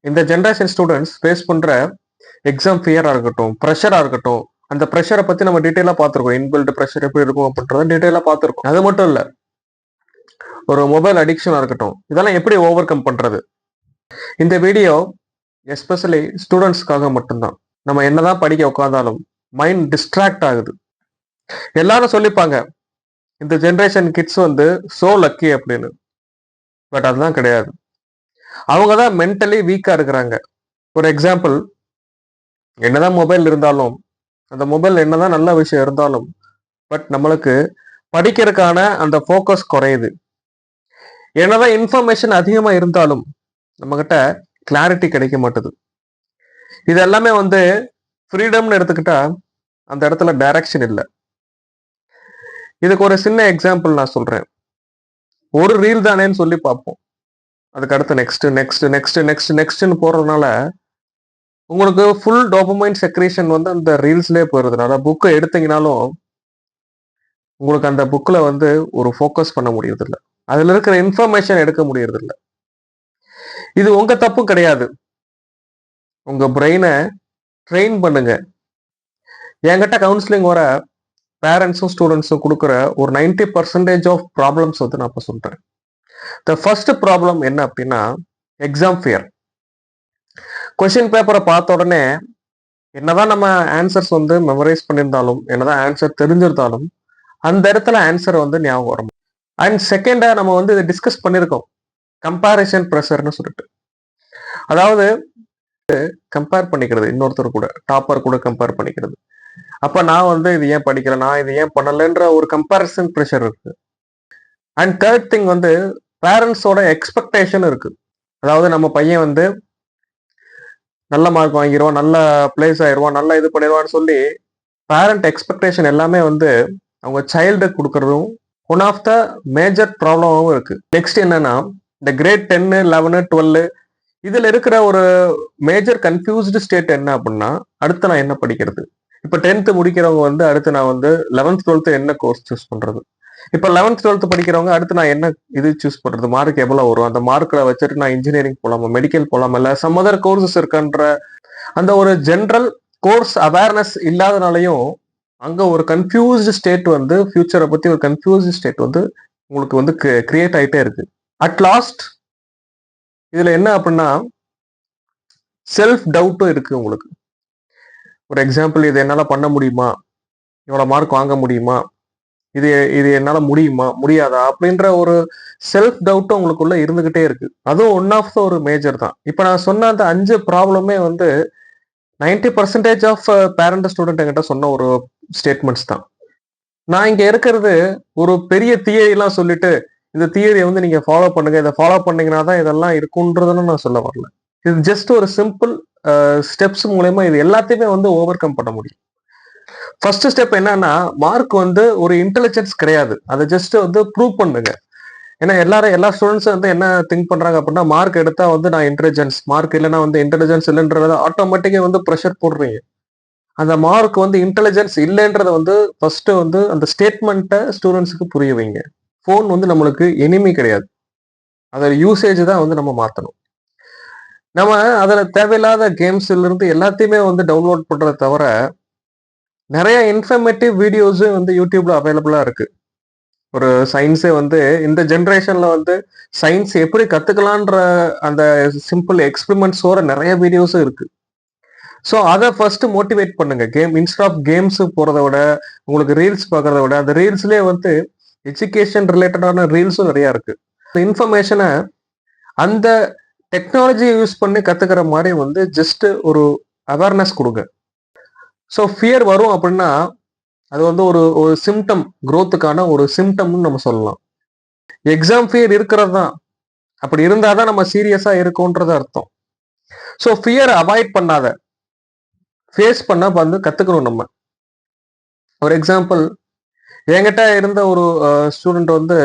இந்த generation students face பண்ற exam ஃபியரா இருக்கட்டும், ப்ரெஷரா இருக்கட்டும், அந்த ப்ரெஷரை பத்தி நம்ம டீட்டெயிலா பார்த்துருக்கோம். இன்பில்ட் ப்ரெஷர் எப்படி இருக்கும் அப்படின்றத டீட்டெயிலா பார்த்துருக்கோம். அது மட்டும் இல்ல, ஒரு மொபைல் அடிக்ஷனா இருக்கட்டும், இதெல்லாம் எப்படி ஓவர் கம் பண்றது? இந்த வீடியோ எஸ்பெஷலி ஸ்டூடெண்ட்ஸ்க்காக மட்டும்தான். நம்ம என்னதான் படிக்க உட்காந்தாலும் மைண்ட் டிஸ்ட்ராக்ட் ஆகுது. எல்லாரும் சொல்லிப்பாங்க, இந்த ஜென்ரேஷன் கிட்ஸ் வந்து சோ லக்கி அப்படின்னு. பட் அதுதான் கிடையாது. அவங்க தான் மென்டலி வீக்கா இருக்கிறாங்க. ஒரு எக்ஸாம்பிள், என்னதான் மொபைல் இருந்தாலும், அந்த மொபைல் என்னதான் நல்ல விஷயம் இருந்தாலும், பட் நம்மளுக்கு படிக்கிறதுக்கான அந்த ஃபோக்கஸ் குறையுது. என்னதான் இன்ஃபர்மேஷன் அதிகமா இருந்தாலும் நம்ம கிட்ட கிளாரிட்டி கிடைக்க மாட்டுது. இது எல்லாமே வந்து ஃப்ரீடம்னு எடுத்துக்கிட்டா அந்த இடத்துல டைரக்ஷன் இல்லை. இதுக்கு ஒரு சின்ன எக்ஸாம்பிள் நான் சொல்றேன். ஒரு ரீல் தானேன்னு சொல்லி பார்ப்போம். அதுக்கு அடுத்து நெக்ஸ்ட் நெக்ஸ்ட் நெக்ஸ்ட் நெக்ஸ்ட் நெக்ஸ்ட்னு போறதுனால உங்களுக்கு ஃபுல் டோபமைன் செக்ரேஷன் வந்து அந்த ரீல்ஸ்லேயே போயிருதுனால புக்கை எடுத்தீங்கனாலும் உங்களுக்கு அந்த புக்கில் வந்து ஒரு ஃபோக்கஸ் பண்ண முடியறதில்ல. அதுல இருக்கிற இன்ஃபர்மேஷன் எடுக்க முடியறதில்ல. இது உங்க தப்பும் கிடையாது. உங்க பிரெயினை ட்ரெயின் பண்ணுங்க. என்கிட்ட கவுன்சிலிங் வர பேரண்ட்ஸும் ஸ்டூடெண்ட்ஸும் கொடுக்குற ஒரு 90% ஆஃப் ப்ராப்ளம்ஸ் வந்து நான் இப்போ சொல்றேன். த ஃபர்ஸ்ட் ப்ராப்ளம் என்ன அப்படின்னா எக்ஸாம் ஃபியர். கொஸ்டின் பேப்பரை பார்த்த உடனே என்னதான் நம்ம ஆன்சர்ஸ் வந்து மெமரைஸ் பண்ணியிருந்தாலும், என்னதான் ஆன்சர் தெரிஞ்சிருந்தாலும் அந்த இடத்துல ஆன்சர் வந்து ஞாபகம் வரும். அண்ட் செகண்டா நம்ம வந்து இதை டிஸ்கஸ் பண்ணியிருக்கோம், கம்பேரிசன் ப்ரெஷர்னு சொல்லிட்டு. அதாவது கம்பேர் பண்ணிக்கிறது, இன்னொருத்தர் கூட, டாப்பர் கூட கம்பேர் பண்ணிக்கிறது. அப்ப நான் வந்து இது ஏன் படிக்கல, நான் இது ஏன் பண்ணலன்ற ஒரு கம்பேரிசன் ப்ரெஷர் இருக்கு. அண்ட் தேர்ட் திங் வந்து பேரண்ட்ஸோட எக்ஸ்பெக்டேஷன் இருக்கு. அதாவது நம்ம பையன் வந்து நல்ல மார்க் வாங்கிடுவான், நல்ல பிளேஸ் ஆயிடுவான், நல்லா இது பண்ணிடுவான்னு சொல்லி பேரண்ட் எக்ஸ்பெக்டேஷன் எல்லாமே வந்து அவங்க சைல்டு கொடுக்கறதும் ஒன் ஆஃப் த மேஜர் ப்ராப்ளமாகவும் இருக்கு. நெக்ஸ்ட் என்னன்னா, இந்த கிரேட் 10, 11, 12 இதுல இருக்கிற ஒரு மேஜர் கன்ஃபியூஸ்டு ஸ்டேட் என்ன அப்படின்னா, அடுத்து நான் என்ன படிக்கிறது? இப்ப 10th முடிக்கிறவங்க வந்து அடுத்து நான் வந்து 11th 12th என்ன கோர்ஸ் சூஸ் பண்றது? இப்ப 11th 12th படிக்கிறவங்க அடுத்து நான் என்ன இது சூஸ் பண்றது? மார்க் எவ்வளவு வரும்? அந்த மார்க்ல வச்சுட்டு நான் இன்ஜினியரிங் போலாமா, மெடிக்கல் போலாமா, இல்ல சம் அதர் கோர்சஸ் இருக்கான்ற அந்த ஒரு ஜென்ரல் கோர்ஸ் அவேர்னஸ் இல்லாதனாலையும் அங்க ஒரு கன்ஃபியூஸ்டு ஸ்டேட் வந்து ஃபியூச்சரை பத்தி ஒரு கன்ஃபியூஸ்டு ஸ்டேட் வந்து உங்களுக்கு வந்து கிரியேட் ஆயிட்டே இருக்கு. அட் லாஸ்ட் இதுல என்ன அப்படின்னா செல்ஃப் டவுட்டும் இருக்கு உங்களுக்கு. ஒரு எக்ஸாம்பிள், இது என்னால பண்ண முடியுமா, இவ்வளவு மார்க் வாங்க முடியுமா, இது இது என்னால முடியுமா முடியாதா அப்படின்ற ஒரு செல்ஃப் டவுட்டும் உங்களுக்குள்ள இருந்துகிட்டே இருக்கு. அதுவும் ஒன் ஆஃப் த ஒரு மேஜர் தான். இப்ப நான் சொன்ன அந்த 5 ப்ராப்ளமே வந்து 90% ஆஃப் பேரண்ட் ஸ்டூடெண்ட் என்கிட்ட சொன்ன ஒரு ஸ்டேட்மெண்ட்ஸ் தான். நான் இங்க இருக்கிறது ஒரு பெரிய தியரி எல்லாம் சொல்லிட்டு இந்த தியரியை வந்து நீங்க ஃபாலோ பண்ணுங்க, இதை ஃபாலோ பண்ணீங்கன்னா தான் இதெல்லாம் இருக்குன்றதுன்னு நான் சொல்ல வரல. இது ஜஸ்ட் ஒரு சிம்பிள் ஸ்டெப்ஸ் மூலயமா இது எல்லாத்தையுமே வந்து ஓவர் கம் பண்ண முடியும். ஃபர்ஸ்ட் ஸ்டெப் என்னன்னா, மார்க் வந்து ஒரு இன்டெலிஜென்ஸ் கிடையாது, அதை ஜஸ்ட் வந்து ப்ரூவ் பண்ணுங்க. ஏன்னா எல்லா ஸ்டூடெண்ட்ஸும் வந்து என்ன திங்க் பண்றாங்க அப்படின்னா, மார்க் எடுத்தா வந்து நான் இன்டெலிஜென்ஸ், மார்க் இல்லைன்னா வந்து இன்டெலிஜென்ஸ் இல்லைன்றத ஆட்டோமேட்டிக்கா வந்து ப்ரெஷர் போடுறீங்க. அந்த மார்க் வந்து இன்டெலிஜென்ஸ் இல்லைன்றத வந்து ஃபர்ஸ்ட் வந்து அந்த ஸ்டேட்மெண்ட்டை ஸ்டூடெண்ட்ஸுக்கு புரிய வைங்க. ஃபோன் வந்து நம்மளுக்கு எனிமி கிடையாது, அதோட யூசேஜ் தான் வந்து நம்ம மாற்றணும். நம்ம அதில் தேவையில்லாத கேம்ஸ்ல இருந்து எல்லாத்தையுமே வந்து டவுன்லோட் பண்றதை தவிர நிறைய இன்ஃபர்மேட்டிவ் வீடியோஸும் வந்து யூடியூப்ல அவைலபிளா இருக்கு. ஒரு சயின்ஸே வந்து இந்த ஜென்ரேஷன்ல வந்து சயின்ஸ் எப்படி கத்துக்கலான்ற அந்த சிம்பிள் எக்ஸ்பெரிமெண்ட்ஸோட நிறைய வீடியோஸும் இருக்கு. ஸோ அதை ஃபர்ஸ்ட் மோட்டிவேட் பண்ணுங்க. இன்ஸ்ட் ஆஃப் கேம்ஸ் போறதை விட, உங்களுக்கு ரீல்ஸ் பார்க்கறத விட, அந்த ரீல்ஸ்லேயே வந்து எஜுகேஷன் ரிலேட்டடான ரீல்ஸும் நிறைய இருக்கு. இன்ஃபர்மேஷனை அந்த டெக்னாலஜியை யூஸ் பண்ணி கத்துக்கிற மாதிரி வந்து ஜஸ்ட் ஒரு அவேர்னஸ் கொடுங்க. ஸோ ஃபியர் வரும் அப்படின்னா அது வந்து ஒரு ஒரு சிம்டம், குரோத்துக்கான ஒரு சிம்டம்னு நம்ம சொல்லலாம். எக்ஸாம் ஃபியர் இருக்கிறது தான். அப்படி இருந்தாதான் நம்ம சீரியஸா இருக்கோன்றது அர்த்தம். ஸோ ஃபியரை அவாய்ட் பண்ணாத, ஃபேஸ் பண்ண வந்து கத்துக்கணும் நம்ம. ஒரு எக்ஸாம்பிள், என்கிட்ட இருந்த ஒரு ஸ்டூடெண்ட் வந்து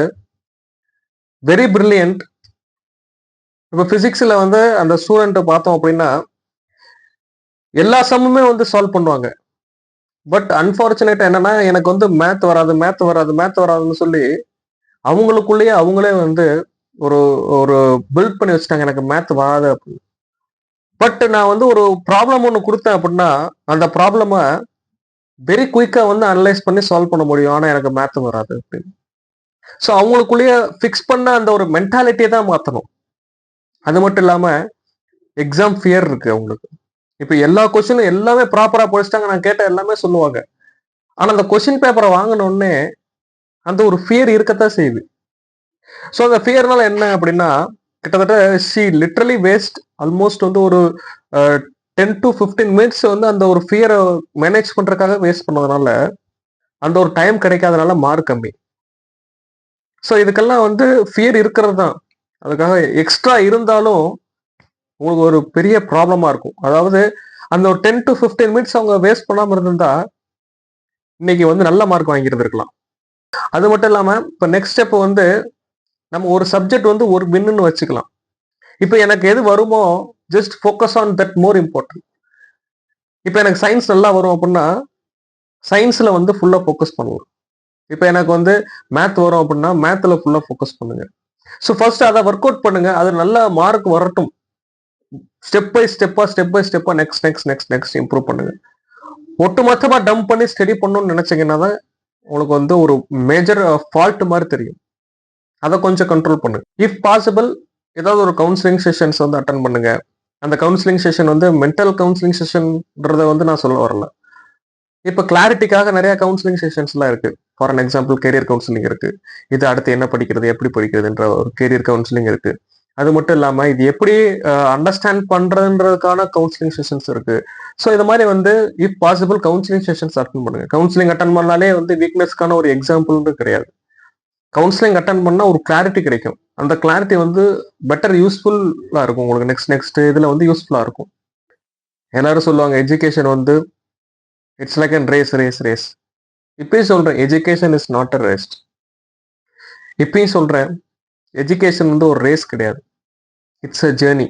வெரி பிரில்லியன்ட். இப்போ பிசிக்ஸ்ல வந்து அந்த ஸ்டூடெண்ட்டை பார்த்தோம் அப்படின்னா எல்லா சம்முமே வந்து சால்வ் பண்ணுவாங்க. பட் அன்பார்ச்சுனேட் என்னன்னா, எனக்கு வந்து மேத் வராதுன்னு சொல்லி அவங்களுக்குள்ளேயே அவங்களே வந்து ஒரு ஒரு பில்ட் பண்ணி வச்சுட்டாங்க, எனக்கு மேத் வராது அப்படின்னு. பட் நான் வந்து ஒரு ப்ராப்ளம் ஒன்று கொடுத்தேன் அப்படின்னா அந்த ப்ராப்ளமை வெரி குயிக்கா வந்து அனலைஸ் பண்ணி சால்வ் பண்ண முடியும். ஆனா எனக்கு மேத் வராது அப்படின்னு. ஸோ அவங்களுக்குள்ளேயே ஃபிக்ஸ் பண்ண அந்த ஒரு மென்டாலிட்டியை தான் மாற்றணும். அது மட்டும் இல்லாம எக்ஸாம் ஃபியர் இருக்கு அவங்களுக்கு. இப்போ எல்லா கொஸ்டினும் எல்லாமே ப்ராப்பரா படிச்சிட்டாங்க, நான் கேட்ட எல்லாமே சொல்லுவாங்க. ஆனா அந்த கொஸ்டின் பேப்பரை வாங்கினோடனே அந்த ஒரு ஃபியர் இருக்கத்தான் செய்யுது. ஸோ அந்த ஃபியர்னால என்ன அப்படின்னா கிட்டத்தட்ட ஷி லிட்ரலி வேஸ்ட் ஆல்மோஸ்ட் வந்து ஒரு 10 to 15 மினிட்ஸ் வந்து அந்த ஒரு ஃபியரை மேனேஜ் பண்றதுக்காக வேஸ்ட் பண்ணதுனால அந்த ஒரு டைம் கிடைக்காதனால மார்க் கம்மி. ஸோ இதுக்கெல்லாம் வந்து ஃபியர் இருக்கிறது தான். அதுக்காக எக்ஸ்ட்ரா இருந்தாலும் உங்களுக்கு ஒரு பெரிய ப்ராப்ளமா இருக்கும். அதாவது அந்த ஒரு 10 to 15 மினிட்ஸ் அவங்க வேஸ்ட் பண்ணாம இருந்திருந்தா இன்னைக்கு வந்து நல்ல மார்க் வாங்கியிருந்திருக்கலாம். அது மட்டும் இல்லாம இப்போ நெக்ஸ்ட் ஸ்டெப் வந்து நம்ம ஒரு சப்ஜெக்ட் வந்து ஒரு வின்னு வச்சுக்கலாம். இப்போ எனக்கு எது வருமோ just focus on that more important. இப்போ எனக்கு சயின்ஸ் நல்லா வரும் அப்படின்னா சயின்ஸ்ல வந்து ஃபுல்லா ஃபோக்கஸ் பண்ணுவோம். இப்போ எனக்கு வந்து மேத் வரும் அப்படின்னா மேத்ல ஃபுல்லா ஃபோக்கஸ் பண்ணுங்க. ஸோ ஃபர்ஸ்ட் அதை ஒர்க் அவுட் பண்ணுங்க. அது நல்ல மார்க் வரட்டும். ஸ்டெப் பை ஸ்டெப்பா நெக்ஸ்ட் இம்ப்ரூவ் பண்ணுங்க. ஒட்டுமொத்தமா டம்ப் பண்ணி ஸ்டடி பண்ணணும்னு நினைச்சீங்கன்னா தான் உங்களுக்கு வந்து ஒரு மேஜர் ஃபால்ட் மாதிரி தெரியும். அதை கொஞ்சம் கண்ட்ரோல் பண்ணுங்க. இஃப் பாசிபிள் ஏதாவது ஒரு கவுன்சிலிங் செஷன்ஸ் வந்து அட்டன் பண்ணுங்க. அந்த கவுன்சிலிங் செஷன் வந்து மென்டல் கவுன்சிலிங் செஷன்ன்றதை வந்து நான் சொல்ல வரல. இப்போ கிளாரிட்டிக்காக நிறைய கவுன்சிலிங் செஷன்ஸ்லாம் இருக்கு. For an example career counselling இருக்கு. இது அடுத்து என்ன படிக்கிறது, எப்படி படிக்கிறதுன்ற ஒரு கெரியர் கவுன்சிலிங் இருக்கு. அது மட்டும் இல்லாம இது எப்படி அண்டர்ஸ்டாண்ட் பண்றதுன்றதுக்கான கவுன்சிலிங் செஷன்ஸ் இருக்கு. ஸோ இது மாதிரி வந்து if possible counselling sessions attend பண்ணுங்க. கவுன்சிலிங் அட்டன் பண்ணாலே வந்து வீக்னஸ்க்கான ஒரு எக்ஸாம்பிள்னு கிடையாது. கவுன்சிலிங் அட்டன் பண்ணா ஒரு கிளாரிட்டி கிடைக்கும். அந்த கிளாரிட்டி வந்து பெட்டர் யூஸ்ஃபுல்லா இருக்கும் உங்களுக்கு. நெக்ஸ்ட் இதுல வந்து யூஸ்ஃபுல்லா இருக்கும். எல்லாரும் சொல்லுவாங்க எஜுகேஷன் வந்து இட்ஸ் லைக் அன் ரேஸ். இப்பயும் சொல்றேன் education is not a rest. இப்பயும் சொல்றேன் எஜுகேஷன் வந்து ஒரு ரேஸ் கிடையாது. It's a journey.